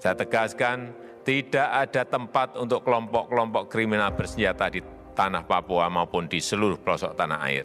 Saya tegaskan, tidak ada tempat untuk kelompok-kelompok kriminal bersenjata di tanah Papua maupun di seluruh pelosok tanah air.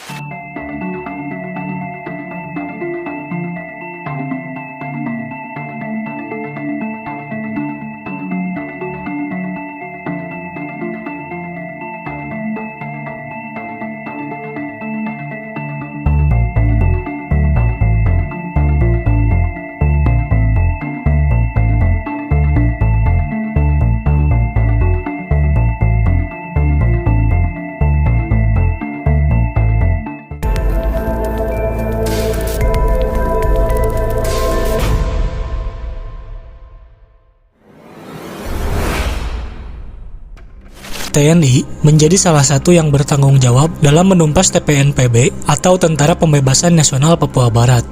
TNI menjadi salah satu yang bertanggung jawab dalam menumpas TPNPB atau Tentara Pembebasan Nasional Papua Barat.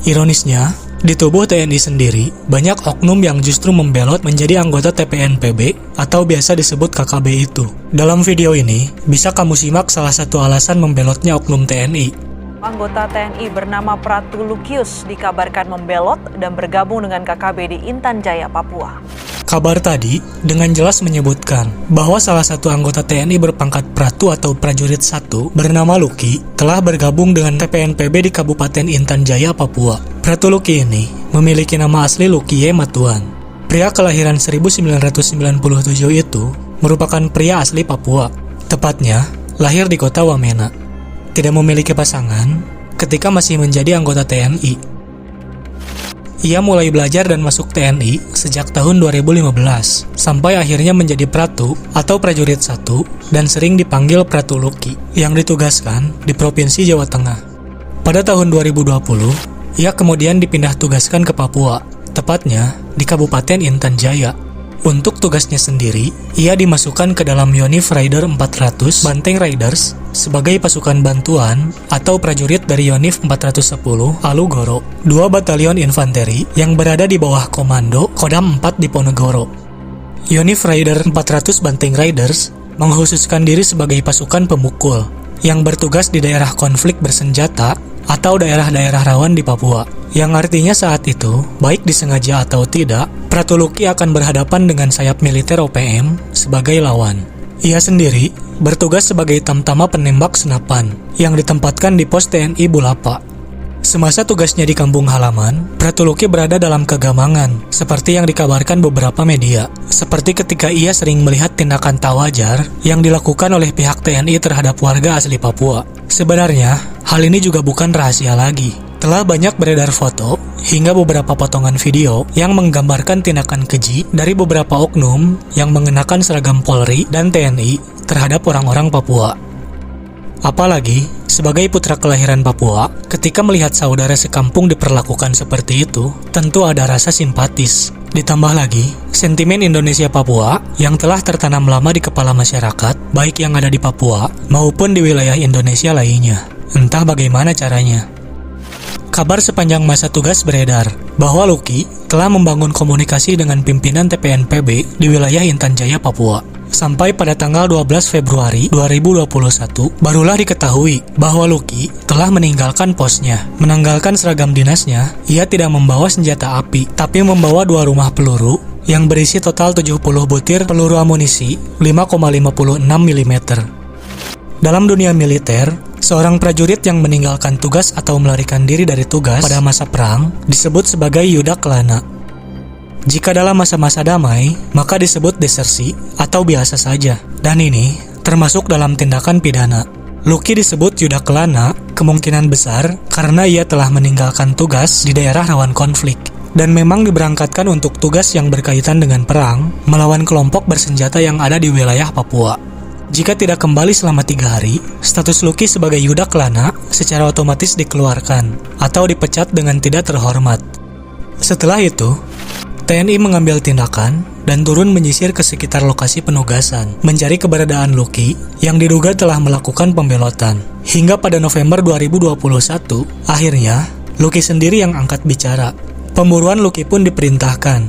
Ironisnya, di tubuh TNI sendiri, banyak oknum yang justru membelot menjadi anggota TPNPB atau biasa disebut KKB itu. Dalam video ini, bisa kamu simak salah satu alasan membelotnya oknum TNI. Anggota TNI bernama Pratu Lukius dikabarkan membelot dan bergabung dengan KKB di Intan Jaya, Papua. Kabar tadi dengan jelas menyebutkan bahwa salah satu anggota TNI berpangkat Pratu atau Prajurit 1 bernama Luki telah bergabung dengan TPNPB di Kabupaten Intan Jaya, Papua. Pratu Luki ini memiliki nama asli Lukie Matuan. Pria kelahiran 1997 itu merupakan pria asli Papua, tepatnya lahir di kota Wamena. Tidak memiliki pasangan ketika masih menjadi anggota TNI. Ia mulai belajar dan masuk TNI sejak tahun 2015, sampai akhirnya menjadi Pratu atau Prajurit 1 dan sering dipanggil Pratu Luki, yang ditugaskan di Provinsi Jawa Tengah. Pada tahun 2020, ia kemudian dipindah tugaskan ke Papua, tepatnya di Kabupaten Intan Jaya. Untuk tugasnya sendiri, ia dimasukkan ke dalam Yonif Raider 400 Banteng Raiders sebagai pasukan bantuan atau prajurit dari Yonif 410 Alugoro, 2 batalion infanteri yang berada di bawah komando Kodam 4 di Ponegoro. Yonif Raider 400 Banteng Raiders mengkhususkan diri sebagai pasukan pemukul yang bertugas di daerah konflik bersenjata atau daerah-daerah rawan di Papua, yang artinya saat itu, baik disengaja atau tidak, Pratu Luki akan berhadapan dengan sayap militer OPM sebagai lawan. Ia sendiri bertugas sebagai tamtama penembak senapan yang ditempatkan di pos TNI Bulapa. Semasa tugasnya di kampung halaman, Pratu Luki berada dalam kegamangan, seperti yang dikabarkan beberapa media, seperti ketika ia sering melihat tindakan tak wajar yang dilakukan oleh pihak TNI terhadap warga asli Papua. Sebenarnya, hal ini juga bukan rahasia lagi. Telah banyak beredar foto hingga beberapa potongan video yang menggambarkan tindakan keji dari beberapa oknum yang mengenakan seragam Polri dan TNI terhadap orang-orang Papua. Apalagi, sebagai putra kelahiran Papua, ketika melihat saudara sekampung diperlakukan seperti itu, tentu ada rasa simpatis. Ditambah lagi, sentimen Indonesia Papua yang telah tertanam lama di kepala masyarakat, baik yang ada di Papua maupun di wilayah Indonesia lainnya. Entah bagaimana caranya. Kabar sepanjang masa tugas beredar bahwa Luki telah membangun komunikasi dengan pimpinan TPNPB di wilayah Intan Jaya, Papua. Sampai pada tanggal 12 Februari 2021, barulah diketahui bahwa Luki telah meninggalkan posnya. Menanggalkan seragam dinasnya, ia tidak membawa senjata api, tapi membawa 2 rumah peluru yang berisi total 70 butir peluru amunisi 5,56 mm. Dalam dunia militer, seorang prajurit yang meninggalkan tugas atau melarikan diri dari tugas pada masa perang disebut sebagai yudak lana. Jika dalam masa-masa damai, maka disebut desersi atau biasa saja. Dan ini termasuk dalam tindakan pidana. Luki disebut yudak lana kemungkinan besar karena ia telah meninggalkan tugas di daerah rawan konflik dan memang diberangkatkan untuk tugas yang berkaitan dengan perang melawan kelompok bersenjata yang ada di wilayah Papua. Jika tidak kembali selama 3 hari, status Luki sebagai yudak lana secara otomatis dikeluarkan atau dipecat dengan tidak terhormat. Setelah itu, TNI mengambil tindakan dan turun menyisir ke sekitar lokasi penugasan, mencari keberadaan Luki yang diduga telah melakukan pembelotan. Hingga pada November 2021, akhirnya Luki sendiri yang angkat bicara. Pemburuan Luki pun diperintahkan.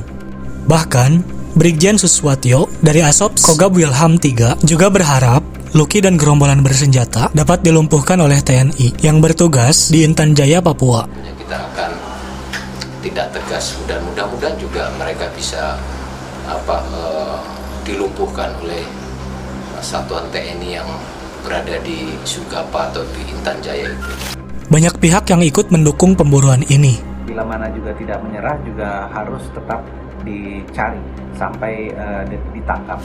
Bahkan, Brigjen Suswatyo dari Asop Kogab Wilham III juga berharap Luki dan gerombolan bersenjata dapat dilumpuhkan oleh TNI yang bertugas di Intan Jaya, Papua. Kita akan bertindak tegas, dan mudah-mudahan juga mereka bisa dilumpuhkan oleh satuan TNI yang berada di Sugapa atau di Intan Jaya itu. Banyak pihak yang ikut mendukung pemburuan ini. Bila mana juga tidak menyerah, juga harus tetap dicari sampai ditangkap.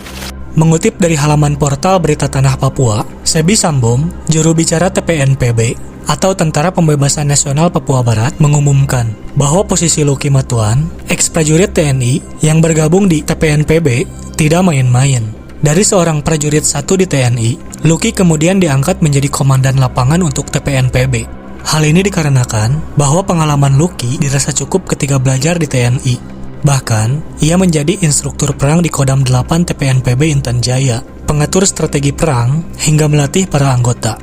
Mengutip dari halaman portal Berita Tanah Papua, Sebi Sambom, juru bicara TPNPB atau Tentara Pembebasan Nasional Papua Barat, mengumumkan bahwa posisi Luki Matuan, ex-prajurit TNI yang bergabung di TPNPB, tidak main-main. Dari seorang prajurit 1 di TNI, Luki kemudian diangkat menjadi komandan lapangan untuk TPNPB. Hal ini dikarenakan bahwa pengalaman Luki dirasa cukup ketika belajar di TNI. Bahkan, ia menjadi instruktur perang di Kodam 8 TPNPB Intan Jaya, pengatur strategi perang, hingga melatih para anggota.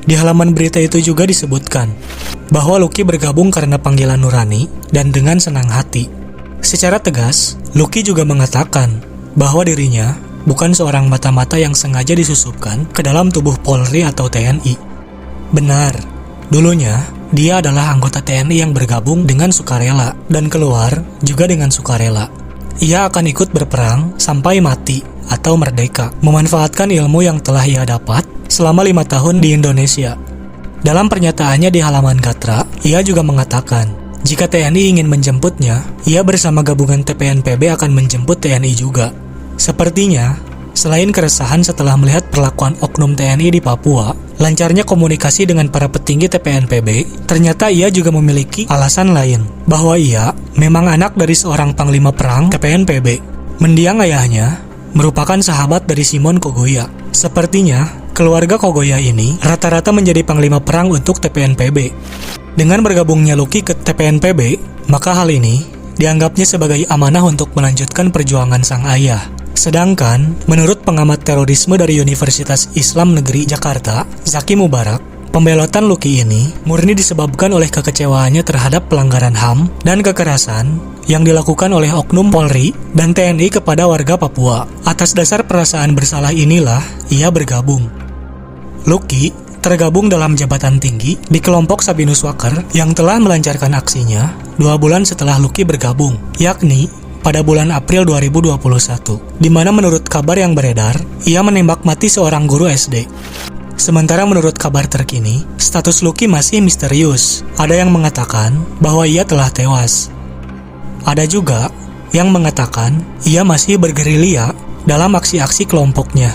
Di halaman berita itu juga disebutkan bahwa Luki bergabung karena panggilan nurani dan dengan senang hati. Secara tegas, Luki juga mengatakan bahwa dirinya bukan seorang mata-mata yang sengaja disusupkan ke dalam tubuh Polri atau TNI. Benar, dulunya dia adalah anggota TNI yang bergabung dengan sukarela dan keluar juga dengan sukarela. Ia akan ikut berperang sampai mati atau merdeka, memanfaatkan ilmu yang telah ia dapat selama 5 tahun di Indonesia. Dalam pernyataannya di halaman Gatra, ia juga mengatakan, jika TNI ingin menjemputnya, ia bersama gabungan TPNPB akan menjemput TNI juga. Sepertinya, selain keresahan setelah melihat perlakuan oknum TNI di Papua, lancarnya komunikasi dengan para petinggi TPNPB, ternyata ia juga memiliki alasan lain, bahwa ia memang anak dari seorang panglima perang TPNPB. Mendiang ayahnya merupakan sahabat dari Simon Kogoya. Sepertinya, keluarga Kogoya ini rata-rata menjadi panglima perang untuk TPNPB. Dengan bergabungnya Luki ke TPNPB, maka hal ini dianggapnya sebagai amanah untuk melanjutkan perjuangan sang ayah. Sedangkan, menurut pengamat terorisme dari Universitas Islam Negeri Jakarta, Zaki Mubarak, pembelotan Luki ini murni disebabkan oleh kekecewaannya terhadap pelanggaran HAM dan kekerasan yang dilakukan oleh oknum Polri dan TNI kepada warga Papua. Atas dasar perasaan bersalah inilah ia bergabung. Luki tergabung dalam jabatan tinggi di kelompok Sabinus Waker yang telah melancarkan aksinya 2 bulan setelah Luki bergabung, yakni pada bulan April 2021, di mana menurut kabar yang beredar, ia menembak mati seorang guru SD. Sementara menurut kabar terkini, status Luki masih misterius. Ada yang mengatakan bahwa ia telah tewas. Ada juga yang mengatakan ia masih bergerilya dalam aksi-aksi kelompoknya.